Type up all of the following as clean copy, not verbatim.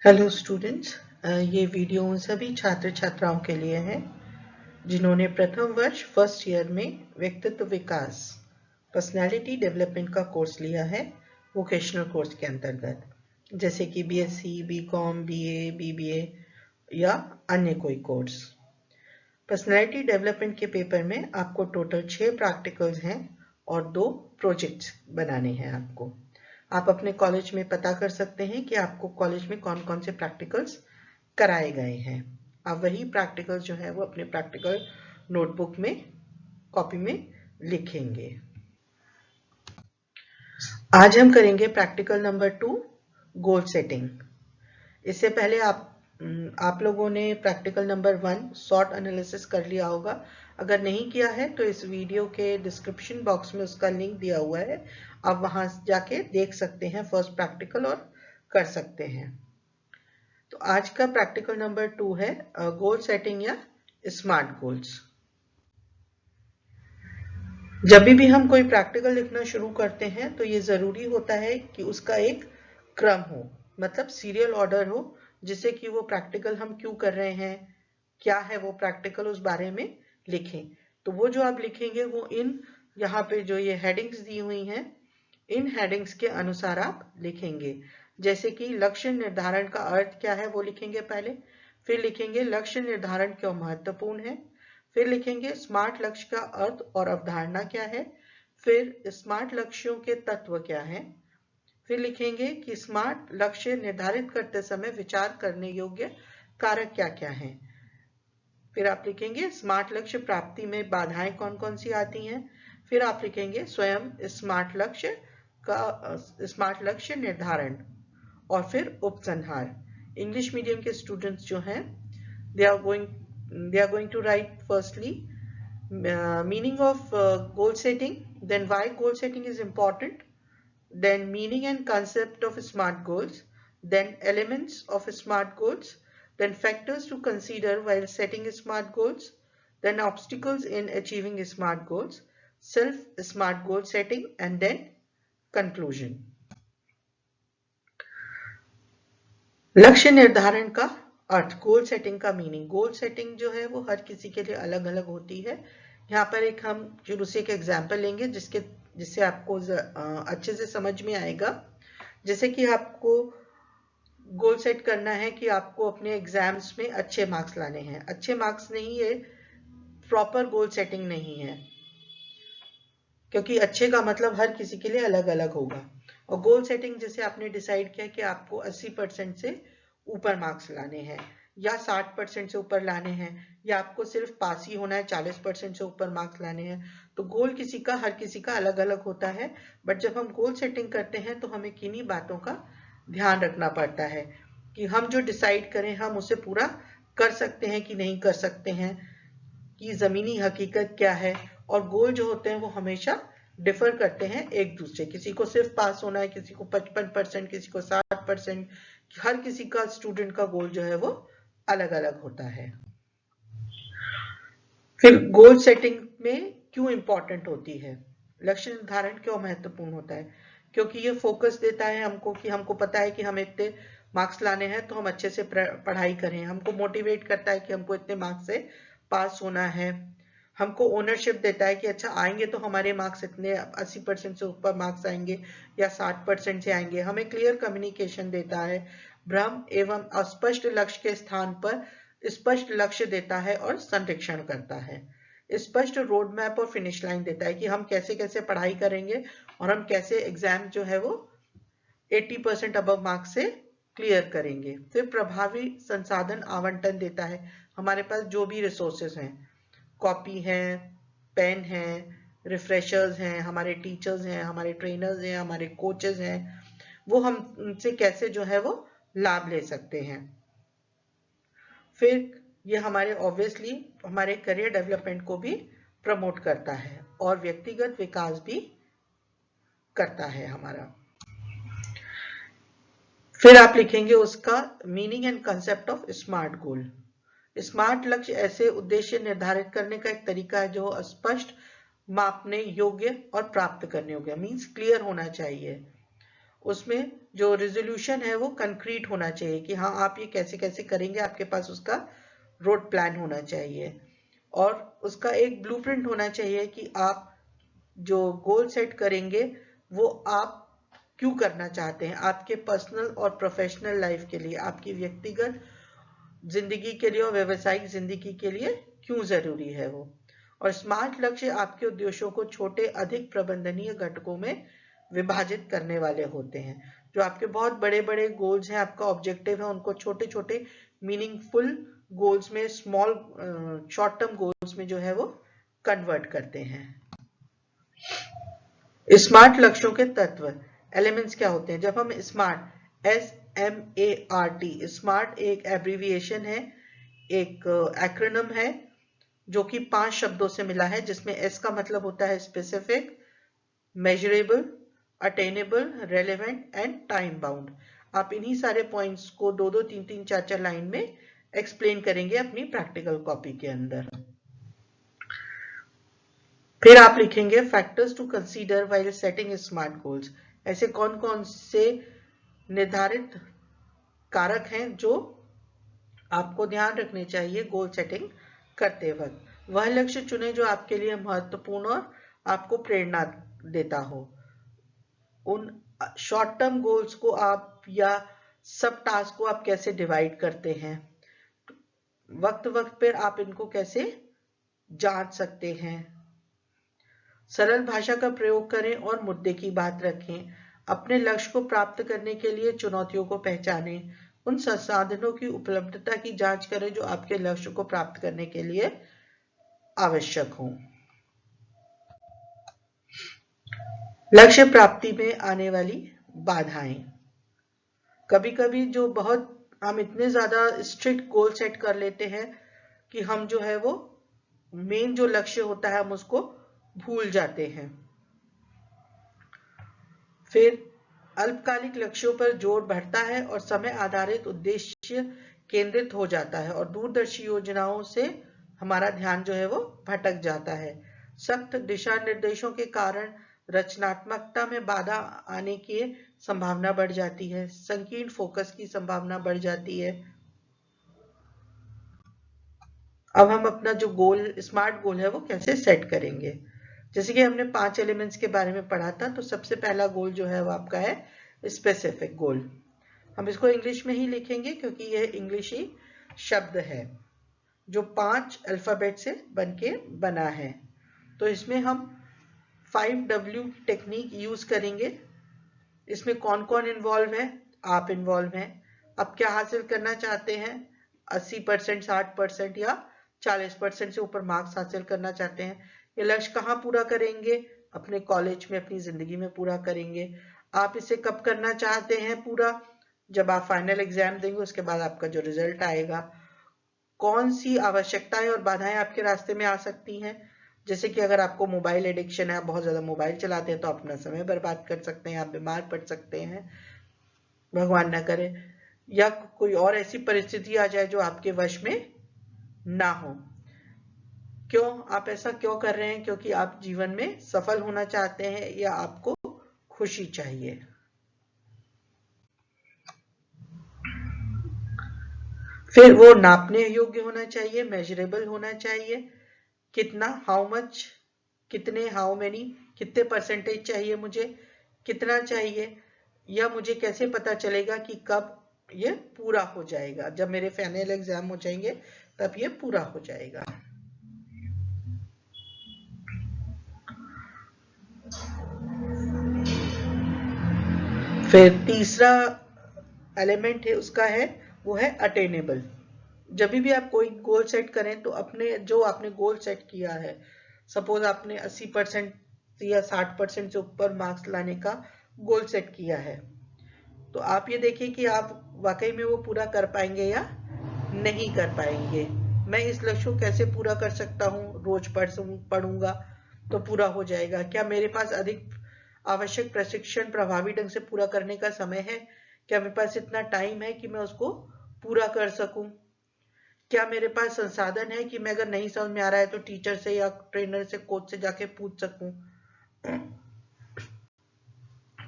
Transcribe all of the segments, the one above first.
Hello students, ये video उन सभी छात्र छात्राओं के लिए है जिन्होंने प्रथम वर्ष फर्स्ट ईयर में व्यक्तित्व विकास पर्सनालिटी डेवलपमेंट का कोर्स लिया है वोकेशनल कोर्स के अंतर्गत, जैसे कि बीएससी, बीकॉम, बीए, बीबीए या अन्य कोई कोर्स। पर्सनालिटी डेवलपमेंट के पेपर में आपको टोटल 6 प्रैक्टिकल्स हैं और 2 प्रोजेक्ट्स बनाने हैं। आप अपने कॉलेज में पता कर सकते हैं कि आपको कॉलेज में कौन कौन से प्रैक्टिकल्स कराए गए हैं। आप वही प्रैक्टिकल्स जो है वो अपने प्रैक्टिकल नोटबुक में कॉपी में लिखेंगे। आज हम करेंगे प्रैक्टिकल नंबर 2, गोल सेटिंग। इससे पहले आप लोगों ने प्रैक्टिकल नंबर 1 शॉर्ट एनालिसिस कर लिया होगा। अगर नहीं किया है तो इस वीडियो के डिस्क्रिप्शन बॉक्स में उसका लिंक दिया हुआ है, आप वहां जाके देख सकते हैं फर्स्ट प्रैक्टिकल और कर सकते हैं। तो आज का प्रैक्टिकल नंबर 2 है गोल सेटिंग या स्मार्ट गोल्स। जब भी हम कोई प्रैक्टिकल लिखना शुरू करते हैं तो ये जरूरी होता है कि उसका एक क्रम हो, मतलब सीरियल ऑर्डर हो, जिससे कि वो प्रैक्टिकल हम क्यों कर रहे हैं, क्या है वो प्रैक्टिकल, उस बारे में लिखें। तो वो जो आप लिखेंगे वो इन यहाँ पे जो ये हेडिंग्स दी हुई हैं, इन हेडिंग्स के अनुसार आप लिखेंगे। जैसे कि लक्ष्य निर्धारण का अर्थ क्या है वो लिखेंगे पहले, फिर लिखेंगे लक्ष्य निर्धारण क्यों महत्वपूर्ण है, फिर लिखेंगे स्मार्ट लक्ष्य का अर्थ और अवधारणा क्या है, फिर स्मार्ट लक्ष्यों के तत्व क्या है, फिर लिखेंगे कि स्मार्ट लक्ष्य निर्धारित करते समय विचार करने योग्य कारक क्या क्या हैं, फिर आप लिखेंगे स्मार्ट लक्ष्य प्राप्ति में बाधाएं कौन कौन सी आती हैं, फिर आप लिखेंगे स्वयं स्मार्ट लक्ष्य निर्धारण और फिर उपसंहार। इंग्लिश मीडियम के स्टूडेंट्स जो हैं they are going to write firstly meaning of goal setting, then why goal setting is important, then meaning and concept of smart goals, then elements of smart goals, then factors to consider while setting smart goals, then obstacles in achieving smart goals, self smart goal setting, and then conclusion. लक्ष्य निर्धारण का अर्थ, goal setting का meaning. Goal setting जो है वो हर किसी के लिए अलग अलग होती है। यहाँ पर हम शुरू से एक एग्जाम्पल लेंगे जिससे आपको अच्छे से समझ में आएगा। जैसे कि आपको गोल सेट करना है कि आपको अपने एग्जाम्स में अच्छे मार्क्स लाने हैं। अच्छे मार्क्स नहीं है, प्रॉपर गोल सेटिंग नहीं है, क्योंकि अच्छे का मतलब हर किसी के लिए अलग अलग होगा। और गोल सेटिंग जैसे आपने डिसाइड किया कि आपको 80% से ऊपर मार्क्स लाने हैं या 60% से ऊपर लाने हैं, या आपको सिर्फ पास ही होना है, 40% से ऊपर मार्क्स लाने हैं, तो गोल हर किसी का अलग अलग होता है। बट जब हम गोल सेटिंग करते हैं तो हमें किन्हीं बातों का ध्यान रखना पड़ता है कि हम जो डिसाइड करें हम उसे पूरा कर सकते हैं कि नहीं कर सकते हैं, कि जमीनी हकीकत क्या है। और गोल जो होते हैं वो हमेशा डिफर करते हैं एक दूसरे, किसी को सिर्फ पास होना है, किसी को 55%, किसी को 60%, हर किसी का स्टूडेंट का गोल जो है वो अलग अलग होता है। फिर गोल सेटिंग में क्यों इंपॉर्टेंट होती है, लक्ष्य निर्धारण क्यों महत्वपूर्ण होता है, क्योंकि ये फोकस देता है हमको कि हमको पता है कि हमें इतने मार्क्स लाने हैं तो हम अच्छे से पढ़ाई करें। हमको मोटिवेट करता है कि हमको इतने मार्क्स से पास होना है। हमको ओनरशिप देता है कि अच्छा आएंगे तो हमारे मार्क्स इतने 80% से ऊपर मार्क्स आएंगे या 60% से आएंगे। हमें क्लियर कम्युनिकेशन देता है, भ्रम एवं अस्पष्ट लक्ष्य के स्थान पर स्पष्ट लक्ष्य देता है और संरक्षण करता है। स्पष्ट रोड मैप और फिनिश लाइन देता है कि हम कैसे कैसे पढ़ाई करेंगे और हम कैसे एग्जाम जो है वो 80% अबव मार्क्स से क्लियर करेंगे। फिर प्रभावी संसाधन आवंटन देता है, हमारे पास जो भी रिसोर्सेस हैं, कॉपी है, पेन है, रिफ्रेशर्स हैं, हमारे टीचर्स हैं, हमारे ट्रेनर्स हैं, हमारे कोचेस हैं, वो हम उनसे कैसे जो है वो लाभ ले सकते हैं। फिर ये हमारे ऑब्वियसली हमारे करियर डेवलपमेंट को भी प्रमोट करता है और व्यक्तिगत विकास भी करता है हमारा। फिर आप लिखेंगे उसका meaning and concept of smart goal. Smart लक्ष्य ऐसे उद्देश्य निर्धारित करने का एक तरीका है जो स्पष्ट, मापने योग्य और प्राप्त करने योग्य, मीन्स क्लियर होना चाहिए। उसमें जो रिजोल्यूशन है वो कंक्रीट होना चाहिए कि हाँ आप ये कैसे कैसे करेंगे, आपके पास उसका रोड प्लान होना चाहिए और उसका एक ब्लूप्रिंट होना चाहिए कि आप जो गोल सेट करेंगे वो आप क्यों करना चाहते हैं, आपके पर्सनल और प्रोफेशनल लाइफ के लिए, आपकी व्यक्तिगत जिंदगी के लिए और व्यवसायिक जिंदगी के लिए क्यों जरूरी है वो। और स्मार्ट लक्ष्य आपके उद्देश्यों को छोटे अधिक प्रबंधनीय घटकों में विभाजित करने वाले होते हैं। जो आपके बहुत बड़े बड़े गोल्स हैं, आपका ऑब्जेक्टिव है, उनको छोटे छोटे मीनिंगफुल गोल्स में, स्मॉल शॉर्ट टर्म गोल्स में जो है वो कन्वर्ट करते हैं। स्मार्ट लक्ष्यों के तत्व एलिमेंट्स क्या होते हैं? जब हम स्मार्ट SMART, स्मार्ट एक एब्रीविएशन है, एक एक्रोनिम है जो कि 5 शब्दों से मिला है, जिसमें S का मतलब होता है specific, measurable, attainable, relevant and time bound. आप इन्हीं सारे पॉइंट्स को 2-2, 3-3, 4-4 लाइन में एक्सप्लेन करेंगे अपनी प्रैक्टिकल कॉपी के अंदर। फिर आप लिखेंगे factors to consider while setting smart goals. ऐसे कौन कौन से निर्धारित कारक हैं जो आपको ध्यान रखने चाहिए गोल सेटिंग करते वक्त। वह लक्ष्य चुने जो आपके लिए महत्वपूर्ण और आपको प्रेरणा देता हो। उन शॉर्ट टर्म गोल्स को आप या सब टास्क को आप कैसे डिवाइड करते हैं, वक्त वक्त पर आप इनको कैसे जांच सकते हैं। सरल भाषा का प्रयोग करें और मुद्दे की बात रखें। अपने लक्ष्य को प्राप्त करने के लिए चुनौतियों को पहचानें। उन संसाधनों की उपलब्धता की जांच करें जो आपके लक्ष्य को प्राप्त करने के लिए आवश्यक हो। लक्ष्य प्राप्ति में आने वाली बाधाएं। कभी कभी जो बहुत हम इतने ज्यादा स्ट्रिक्ट गोल सेट कर लेते हैं कि हम जो है वो मेन जो लक्ष्य होता है हम उसको भूल जाते हैं। फिर अल्पकालिक लक्ष्यों पर जोर बढ़ता है और समय आधारित उद्देश्य केंद्रित हो जाता है और दूरदर्शी योजनाओं से हमारा ध्यान जो है वो भटक जाता है। सख्त दिशा निर्देशों के कारण रचनात्मकता में बाधा आने की संभावना बढ़ जाती है, संकीर्ण फोकस की संभावना बढ़ जाती है। अब हम अपना जो गोल, स्मार्ट गोल है वो कैसे सेट करेंगे। जैसे कि हमने 5 एलिमेंट्स के बारे में पढ़ा था, तो सबसे पहला गोल जो है वो आपका है स्पेसिफिक गोल। हम इसको इंग्लिश में ही लिखेंगे क्योंकि यह इंग्लिश ही शब्द है जो 5 अल्फाबेट से बनके बना है। तो इसमें हम 5W टेक्निक यूज करेंगे। इसमें कौन कौन इन्वॉल्व है? आप इन्वॉल्व हैं। आप क्या हासिल करना चाहते हैं? 80%, 60% या 40% से ऊपर मार्क्स हासिल करना चाहते हैं। ये लक्ष्य कहाँ पूरा करेंगे? अपने कॉलेज में, अपनी जिंदगी में पूरा करेंगे। आप इसे कब करना चाहते हैं पूरा? जब आप फाइनल एग्जाम देंगे, उसके बाद आपका जो रिजल्ट आएगा। कौन सी आवश्यकताएं और बाधाएं आपके रास्ते में आ सकती हैं? जैसे कि अगर आपको मोबाइल एडिक्शन है, आप बहुत ज्यादा मोबाइल चलाते हैं, तो अपना समय बर्बाद कर सकते हैं, आप बीमार पड़ सकते हैं, भगवान ना करे, या कोई और ऐसी परिस्थिति आ जाए जो आपके वश में ना हो। क्यों आप ऐसा क्यों कर रहे हैं? क्योंकि आप जीवन में सफल होना चाहते हैं या आपको खुशी चाहिए। फिर वो नापने योग्य होना चाहिए, मेजरेबल होना चाहिए। कितना, हाउ मच, कितने, हाउ मेनी, कितने परसेंटेज चाहिए मुझे, कितना चाहिए, या मुझे कैसे पता चलेगा कि कब ये पूरा हो जाएगा। जब मेरे फाइनल एग्जाम हो जाएंगे तब ये पूरा हो जाएगा। फिर तीसरा एलिमेंट है उसका है वो है अटेनेबल। जब भी आप कोई गोल सेट करें तो अपने जो आपने गोल सेट किया है, सपोज आपने 80% या 60% से ऊपर मार्क्स लाने का गोल सेट किया है, तो आप ये देखिए कि आप वाकई में वो पूरा कर पाएंगे या नहीं कर पाएंगे। मैं इस लक्ष्य को कैसे पूरा कर सकता हूँ? रोज पढ़ूंगा तो पूरा हो जाएगा। क्या मेरे पास अधिक आवश्यक प्रशिक्षण प्रभावी ढंग से पूरा करने का समय है? क्या मेरे पास इतना टाइम है कि मैं उसको पूरा कर सकूं? क्या मेरे पास संसाधन है कि मैं अगर नहीं समझ में आ रहा है तो टीचर से या ट्रेनर से, कोच से जाके पूछ सकूं?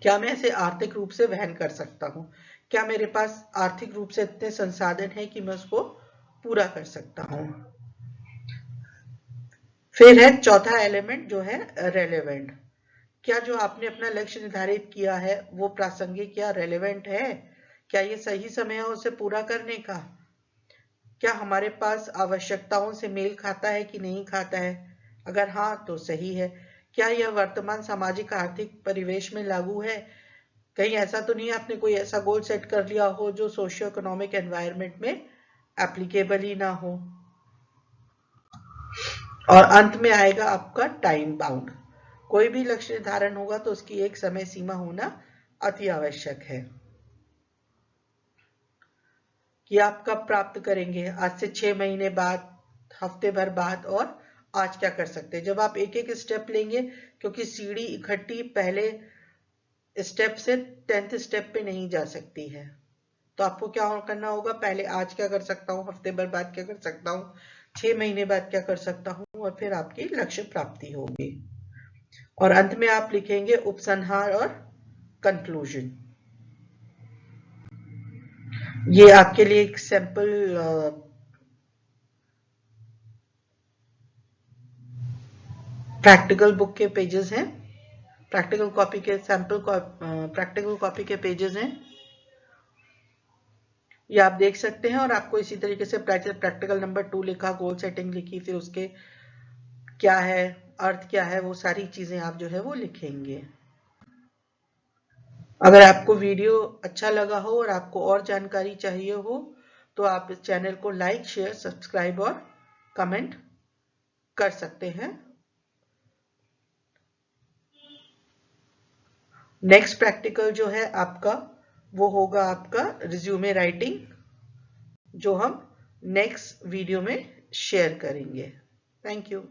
क्या मैं इसे आर्थिक रूप से वहन कर सकता हूँ, क्या मेरे पास आर्थिक रूप से इतने संसाधन हैं कि मैं उसको पूरा कर सकता हूँ। फिर है चौथा एलिमेंट जो है रेलेवेंट। क्या जो आपने अपना लक्ष्य निर्धारित किया है वो प्रासंगिक या रेलेवेंट है, क्या ये सही समय है उसे पूरा करने का, क्या हमारे पास आवश्यकताओं से मेल खाता है कि नहीं खाता है, अगर हाँ तो सही है, क्या यह वर्तमान सामाजिक आर्थिक परिवेश में लागू है, कहीं ऐसा तो नहीं आपने कोई ऐसा गोल सेट कर लिया हो जो सोशियो इकोनॉमिक एनवायरनमेंट में एप्लीकेबल ही ना हो। और अंत में आएगा आपका टाइम बाउंड। कोई भी लक्ष्य निर्धारण होगा तो उसकी एक समय सीमा होना अति आवश्यक है कि आप कब प्राप्त करेंगे, आज से 6 महीने बाद, हफ्ते भर बाद, और आज क्या कर सकते हैं। जब आप एक एक स्टेप लेंगे, क्योंकि सीढ़ी इकट्ठी पहले स्टेप से 10th स्टेप पे नहीं जा सकती है, तो आपको क्या करना होगा, पहले आज क्या कर सकता हूँ, हफ्ते भर बाद क्या कर सकता हूँ, 6 महीने बाद क्या कर सकता हूँ, और फिर आपकी लक्ष्य प्राप्ति होगी। और अंत में आप लिखेंगे उपसंहार और कंक्लूजन। ये आपके लिए एक सैंपल प्रैक्टिकल बुक के पेजेस हैं, प्रैक्टिकल कॉपी के सैंपल प्रैक्टिकल कॉपी के पेजेस हैं, ये आप देख सकते हैं। और आपको इसी तरीके से प्रैक्टिकल नंबर 2 लिखा, गोल सेटिंग लिखी, फिर उसके क्या है, अर्थ क्या है, वो सारी चीजें आप जो है वो लिखेंगे। अगर आपको वीडियो अच्छा लगा हो और आपको और जानकारी चाहिए हो तो आप इस चैनल को लाइक, शेयर, सब्सक्राइब और कमेंट कर सकते हैं। नेक्स्ट प्रैक्टिकल जो है आपका वो होगा आपका रिज्यूमे राइटिंग, जो हम नेक्स्ट वीडियो में शेयर करेंगे। Thank you.